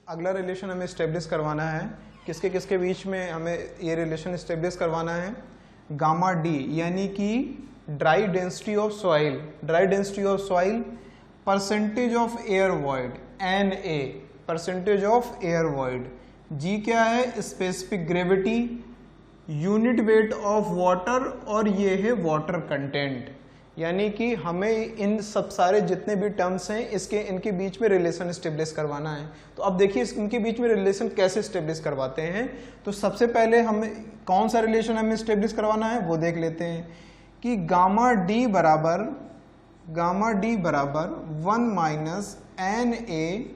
अगला रिलेशन हमें इस्टेब्लिश करवाना है। किसके किसके बीच में हमें ये रिलेशन इस्टेब्लिश करवाना है? गामा डी यानी कि dry density of soil, dry density of soil, percentage of air void N A, percentage of air void, G क्या है? Specific gravity, unit weight of water, और ये है वाटर कंटेंट। यानी कि हमें इन सब सारे जितने भी टर्म्स हैं इनके बीच में रिलेशन स्टेब्लिश करवाना है। तो अब देखिए इनके बीच में रिलेशन कैसे स्टेब्लिश करवाते हैं। तो सबसे पहले हमें कौन सा रिलेशन हमें स्टेब्लिश करवाना है वो देख लेते हैं कि गामा डी बराबर 1 minus N A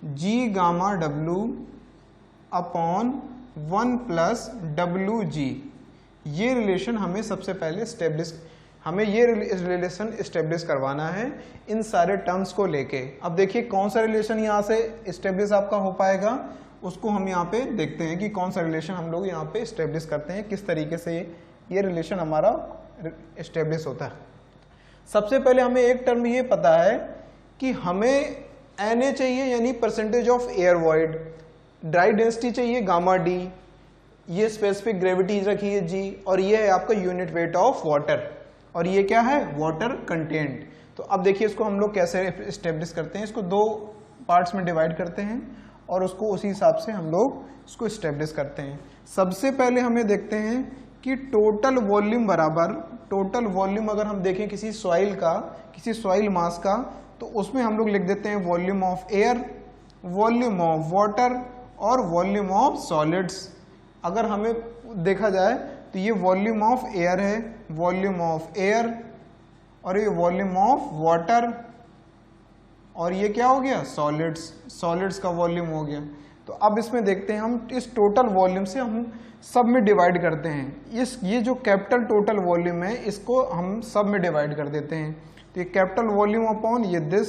G gamma W upon 1 plus W G. ये रिलेशन हमें सबसे पहले हमें ये रिलेशन स्टेब्लिश करवाना है इन सारे टर्म्स को लेके। अब देखिए कौन सा रिलेशन यहाँ से स्टेब्लिश आपका हो पाएगा, उसको हम यहाँ पे देखते हैं कि कौन सा रिलेशन हम लोग यहाँ पे स्टेब्लिश करते हैं, किस तरीके से ये रिलेशन हमारा स्टेब्लिश होता है। सबसे पहले हमें एक टर्म ये पता है कि हमें Na चाहिए यानी percentage of air void, dry density चाहिए गामा डी, ये स्पेसिफिक ग्रेविटी रखी है जी, और ये है आपका यूनिट वेट ऑफ वाटर, और ये क्या है? Water content. तो अब देखिए इसको हम लोग कैसे स्टेब्लिश करते हैं, इसको दो पार्ट्स में डिवाइड करते हैं और उसको उसी हिसाब से हम लोग इसको स्टेब्लिश करते हैं। सबसे पहले हमें देखते हैं कि टोटल वॉल्यूम बराबर, टोटल वॉल्यूम अगर हम देखें किसी सॉइल का, किसी सॉइल मास का, तो उसमें हम लोग लिख देते हैं volume of air, volume of water और वॉल्यूम ऑफ सॉलिड्स। अगर हमें देखा जाए तो ये वॉल्यूम ऑफ एयर है, वॉल्यूम ऑफ एयर, और ये वॉल्यूम ऑफ वाटर, और ये क्या हो गया? सॉलिड्स, सॉलिड्स का वॉल्यूम हो गया। तो अब इसमें देखते हैं हम इस टोटल वॉल्यूम से हम सब में डिवाइड करते हैं। ये जो कैपिटल टोटल वॉल्यूम है इसको हम सब में डिवाइड कर देते हैं। तो ये कैपिटल वॉल्यूम अपॉन ये this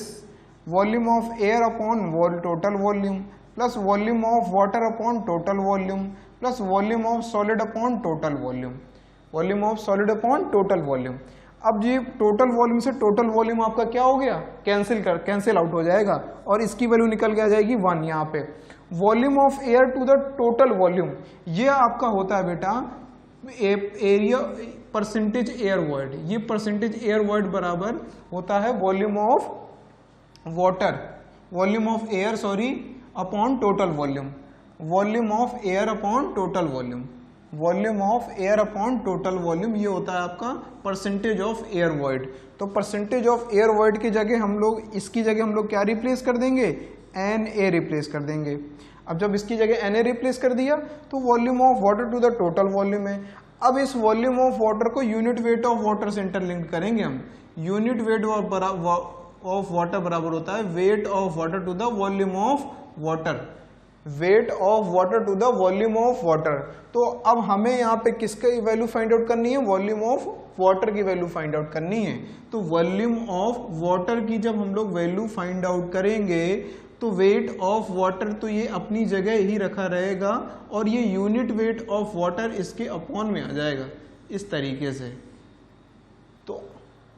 volume of air upon total volume, plus volume of water upon total volume, plus volume of solid upon total volume, volume of solid upon total volume. अब ये total volume से total volume आपका क्या हो गया? Cancel out हो जाएगा और इसकी वैल्यू निकल के आ जाएगी 1 यहाँ पे। Volume of air to the total volume, ये आपका होता है बेटा एरिया परसेंटेज एयर वॉइड, ये परसेंटेज एयर वॉइड बराबर होता है volume of water, volume of air sorry upon total volume, volume of air upon total volume, volume of air upon total volume, ये होता है आपका परसेंटेज ऑफ एयर वॉइड। तो percentage of air void की जगह हम लोग, इसकी जगह हम लोग क्या रिप्लेस कर देंगे? एन ए रिप्लेस कर देंगे। अब जब इसकी जगह एन ए रिप्लेस कर दिया तो volume of water to the total volume है। अब इस वॉल्यूम ऑफ वाटर को यूनिट वेट ऑफ वाटर से इंटरलिंक करेंगे हम। यूनिट वेट ऑफ वाटर बराबर होता है weight of water to the volume of water, weight of water to the volume of water. तो अब हमें यहाँ पे किसकी वैल्यू फाइंड आउट करनी है? वॉल्यूम ऑफ वाटर की वैल्यू फाइंड आउट करनी है। तो वॉल्यूम ऑफ वाटर की जब हम लोग वैल्यू फाइंड आउट करेंगे तो वेट ऑफ वाटर तो ये अपनी जगह ही रखा रहेगा और ये यूनिट वेट ऑफ वाटर इसके अपॉन में आ जाएगा इस तरीके से। तो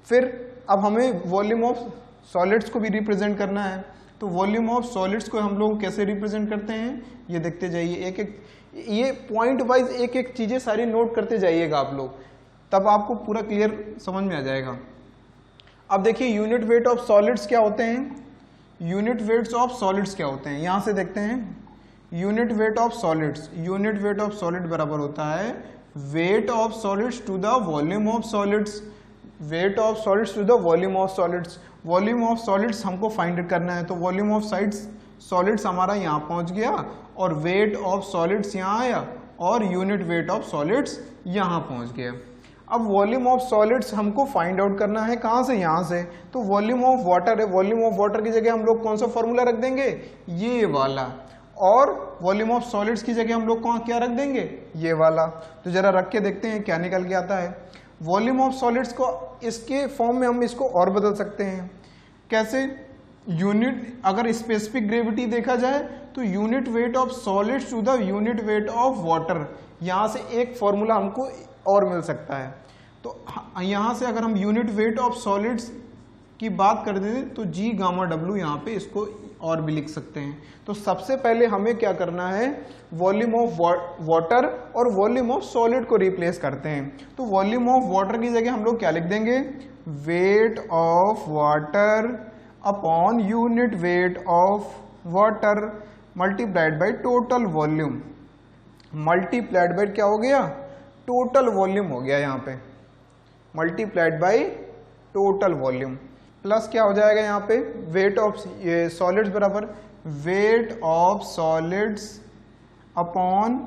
फिर अब हमें वॉल्यूम ऑफ सॉलिड्स को भी रिप्रेजेंट करना है। तो वॉल्यूम ऑफ सॉलिड्स को हम लोग कैसे रिप्रेजेंट करते हैं ये देखते जाइए, एक एक ये पॉइंट वाइज एक एक चीजें सारी नोट करते जाइएगा आप लोग, तब आपको पूरा क्लियर समझ में आ जाएगा। अब देखिए यूनिट वेट ऑफ सॉलिड्स क्या होते हैं, यूनिट वेट्स ऑफ सॉलिड्स क्या होते हैं, यहां से देखते हैं। Unit weight of solids, unit weight of solid बराबर होता है weight of solids to the volume of solids, weight of solids to the volume of solids. Volume of solids हमको फाइंड करना है, तो वॉल्यूम ऑफ सॉलिड्स हमारा यहाँ पहुंच गया और वेट ऑफ सॉलिड्स यहाँ आया और यूनिट वेट ऑफ सॉलिड्स यहाँ पहुंच गया। अब वॉल्यूम ऑफ सॉलिड्स हमको फाइंड आउट करना है कहाँ से? यहाँ से। तो वॉल्यूम ऑफ वाटर है, वॉल्यूम ऑफ वाटर की जगह हम लोग कौन सा फॉर्मूला रख देंगे? ये वाला। और वॉल्यूम ऑफ सॉलिड्स की जगह हम लोग क्या रख देंगे? ये वाला। तो जरा रख के देखते हैं क्या निकल के आता है। वॉल्यूम ऑफ सॉलिड्स को इसके फॉर्म में हम इसको और बदल सकते हैं। कैसे? यूनिट, अगर स्पेसिफिक ग्रेविटी देखा जाए तो unit weight of solids to the unit weight of water, यहां से एक फॉर्मूला हमको और मिल सकता है। तो यहां से अगर हम यूनिट वेट ऑफ सॉलिड्स की बात कर दें तो जी गामा डब्ल्यू यहाँ पे इसको और भी लिख सकते हैं। तो सबसे पहले हमें क्या करना है, वॉल्यूम ऑफ वाटर और वॉल्यूम ऑफ सॉलिड को रिप्लेस करते हैं। तो वॉल्यूम ऑफ वाटर की जगह हम लोग क्या लिख देंगे, wait of water upon unit weight of water multiplied by total volume, multiplied by क्या हो गया, टोटल वॉल्यूम हो गया यहाँ पे, multiplied by total volume, plus क्या हो जाएगा यहाँ पे, वेट ऑफ सॉलिड्स बराबर wait of solids upon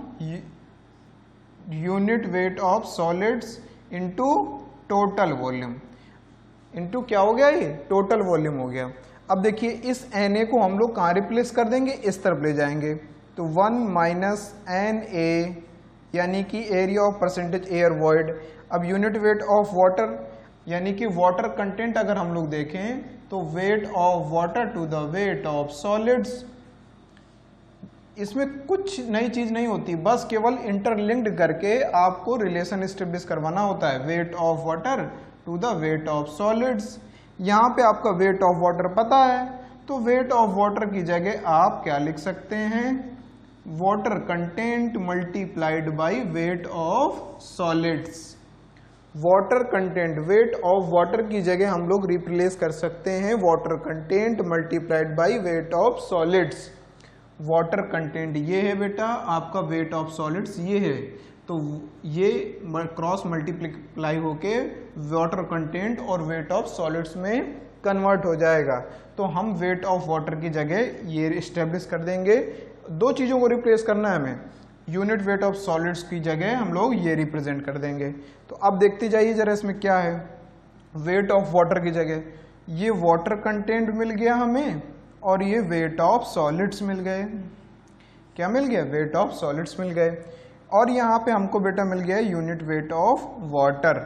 unit weight of solids into total volume, into क्या हो गया, ये टोटल वॉल्यूम हो गया। अब देखिए इस Na को हम लोग कहाँ रिप्लेस कर देंगे, इस तरफ ले जाएंगे, तो 1 माइनस Na यानी कि area of percentage air void. अब यूनिट वेट ऑफ वाटर यानी कि वाटर कंटेंट अगर हम लोग देखें तो weight of water to the weight of solids, इसमें कुछ नई चीज नहीं होती, बस केवल इंटरलिंक्ड करके आपको रिलेशन एस्टेब्लिश करवाना होता है, weight of water to the weight of solids. यहाँ पे आपका वेट ऑफ वाटर पता है, तो वेट ऑफ वाटर की जगह आप क्या लिख सकते हैं, water content multiplied by weight of solids. Water content, wait of water की जगह हम लोग रिप्लेस कर सकते हैं water content multiplied by weight of solids. Water content ये है बेटा, आपका वेट ऑफ सॉलिड्स ये है, तो ये क्रॉस मल्टीप्लाई होके वाटर कंटेंट और वेट ऑफ सॉलिड्स में कन्वर्ट हो जाएगा। तो हम वेट ऑफ वाटर की जगह ये इस्टेब्लिश कर देंगे, दो चीज़ों को रिप्लेस करना है हमें, यूनिट वेट ऑफ सॉलिड्स की जगह हम लोग ये रिप्रेजेंट कर देंगे। तो अब देखते जाइए जरा इसमें क्या है, वेट ऑफ वाटर की जगह ये वाटर कंटेंट मिल गया हमें और ये वेट ऑफ सॉलिड्स मिल गए, क्या मिल गया, वेट ऑफ सॉलिड्स मिल गए, और यहाँ पे हमको बेटा मिल गया यूनिट वेट ऑफ वाटर,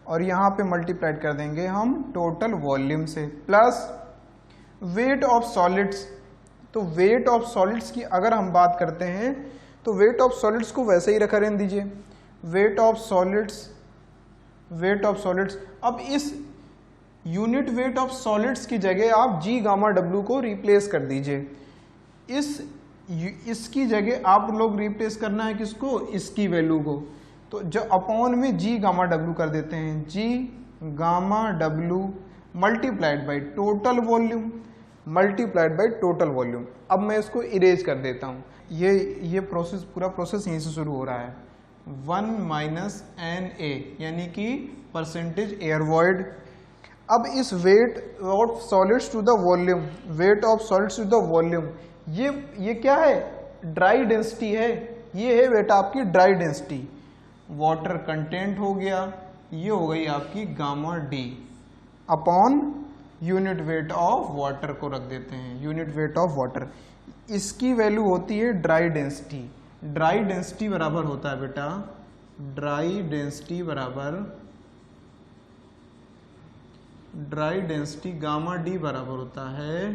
और यहाँ पे मल्टीप्लाइड कर देंगे हम टोटल वॉल्यूम से, प्लस वेट ऑफ सॉलिड्स। तो वेट ऑफ सॉलिड्स की अगर हम बात करते हैं तो वेट ऑफ सॉलिड्स को वैसे ही रखा रहने दीजिए, wait of solids, weight of solids. अब इस यूनिट वेट ऑफ सॉलिड्स की जगह आप जी गामा डब्ल्यू को रिप्लेस कर दीजिए, इसकी जगह आप लोग रिप्लेस करना है किसको, इसकी वैल्यू को, तो जब अपॉन में जी गामा डब्ल्यू कर देते हैं, जी gamma W multiplied by total volume, multiplied by total volume. अब मैं इसको इरेज कर देता हूँ, ये प्रोसेस, पूरा प्रोसेस यहीं से शुरू हो रहा है, 1 माइनस Na यानी कि परसेंटेज एयर वॉइड। अब इस weight of solids to the volume, weight of solids to the volume, ये क्या है, ड्राई डेंसिटी है, ये है बेटा आपकी ड्राई डेंसिटी, वाटर कंटेंट हो गया, ये हो गई आपकी gamma D upon unit weight of water को रख देते हैं, यूनिट वेट ऑफ वाटर, इसकी वैल्यू होती है ड्राई डेंसिटी। ड्राई डेंसिटी बराबर होता है बेटा, ड्राई डेंसिटी बराबर, ड्राई डेंसिटी गामा डी बराबर होता है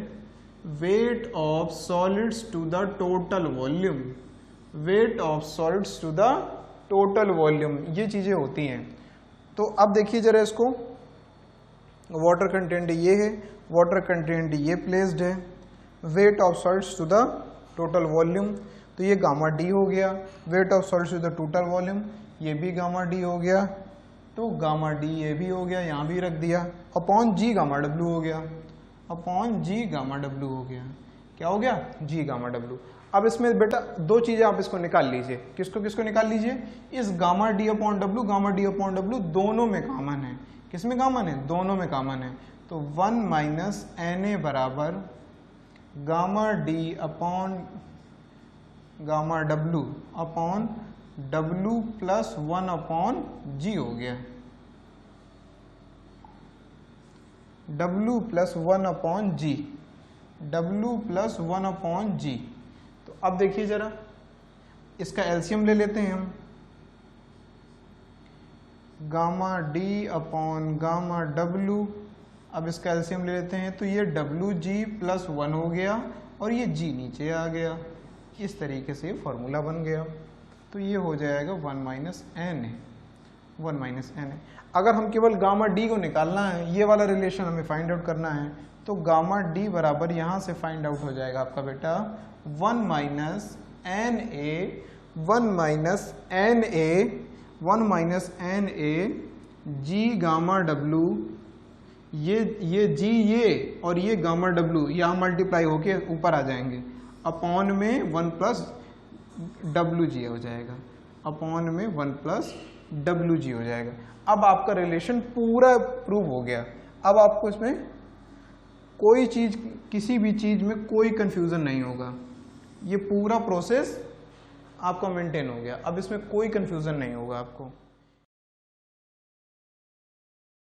weight of solids to the total volume, weight of solids to the total volume, ये चीजें होती हैं। तो अब देखिए जरा इसको, वाटर कंटेंट ये है, वाटर कंटेंट ये प्लेस्ड है, weight of solids to the total volume, तो ये गामा डी हो गया, weight of solids to the total volume ये भी गामा डी हो गया, तो गामा डी ये भी हो गया, यहाँ भी रख दिया, अपॉन जी गामा डब्ल्यू हो गया, अपॉन जी गामा डब्ल्यू हो गया, क्या हो गया, जी गामा डब्ल्यू। अब इसमें बेटा दो चीजें आप इसको निकाल लीजिए, किसको किसको निकाल लीजिए, इस gamma D upon W, gamma D upon W दोनों में कॉमन है, किसमें कॉमन है, दोनों में कॉमन है, तो 1 माइनस Na बराबर gamma D upon gamma W upon W plus 1 upon G हो गया, W plus 1 upon G, W plus 1 upon G. तो अब देखिए जरा इसका एलसीएम ले लेते हैं हम, gamma D upon gamma W, अब इसका एलसीएम ले लेते हैं, तो ये डब्ल्यू जी प्लस 1 हो गया और ये जी नीचे आ गया, इस तरीके से फॉर्मूला बन गया। तो ये हो जाएगा 1 माइनस Na, 1 माइनस एन है। अगर हम केवल गामा डी को निकालना है, ये वाला रिलेशन हमें फाइंड आउट करना है, तो गामा डी बराबर यहाँ से फाइंड आउट हो जाएगा आपका बेटा 1 minus N A 1 minus N A G gamma W, ये जी ये और ये गामा डब्लू यहाँ मल्टीप्लाई होके ऊपर आ जाएंगे, अपॉन में 1 प्लस डब्लू जी हो जाएगा, अपॉन में 1 प्लस डब्लू जी हो जाएगा। अब आपका रिलेशन पूरा प्रूव हो गया। अब आपको इसमें कोई चीज, किसी भी चीज में कोई कंफ्यूजन नहीं होगा, ये पूरा प्रोसेस आपका मेंटेन हो गया। अब इसमें कोई कंफ्यूजन नहीं होगा आपको।